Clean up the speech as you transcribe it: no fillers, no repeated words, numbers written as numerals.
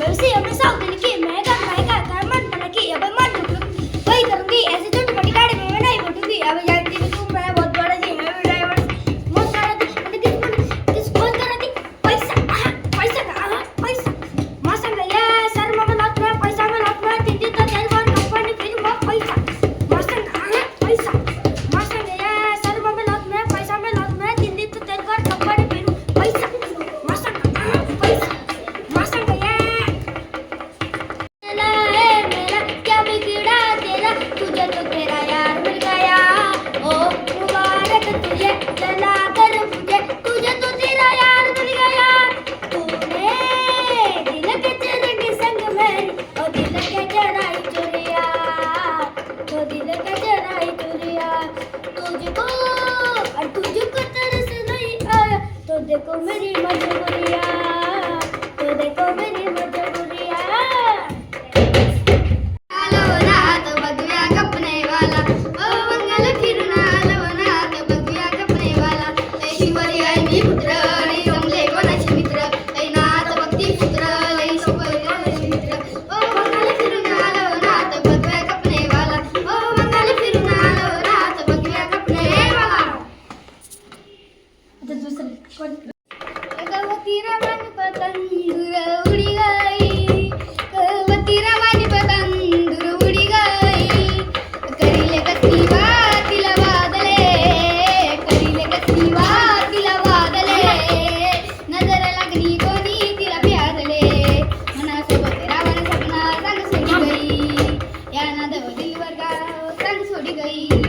वैसे अपने साउथ दिल की मैं कर मन बना की अब मन वही करूंगी ऐसे छोटी मोटी गाड़ी में मैं नहीं बैठूंगी अब जानती हो तुम मैं बहुत बड़ा जी है ड्राइवर बहुत सारा किस कौन कर रही पैसा पैसा का पैसा मासा गया सर मग लात में पैसा में लात में तीन दिन तक तेल वन कंपनी फिर मग पैसा मासा का पैसा मासा गया सर मग लात में पैसा में लात में तीन दिन तक तेल वन कंपनी फिर पैसा मासा का पैसा मासा गया मेरा क्या बिगड़ा तेरा तुझे तो तेरा यार मिल गया ओ मुबारक तुझे चला कर मुझे तुझे तो तेरा यार मिल गया तूने दिल के चेहरे के संग मेरी ओ दिल के चढ़ाई चुरिया तो दिल के चढ़ाई चुरिया तुझको और तुझको तरस नहीं आया तो देखो मेरी मजबूरिया तो देखो मेरी मजबूरिया आलो नाथ बगुया कपने वाला ओ मंगल फिरून आलो नाथ बगुया कपने वाला लय शिवरी आई मी पुत्र लय जमले कोणाचे मित्र लय नाथ भक्ती पुत्र लय सोपले कोणाचे मित्र ओ मंगल फिरून आलो नाथ बगुया कपने वाला ओ मंगल फिरून आलो नाथ बगुया कपने वाला आता दुसरं कोण कवती रवानी पतंग उडी गई कवती रवानी पतंग उडी गई करीले कसली तिला वादले करीले कसली तिला वादले नजर लागली कोणी तिला प्यादले मनासोबत रावण सपना सांग सोडी गई या नादव दिलवर गाव सांग सोडी गई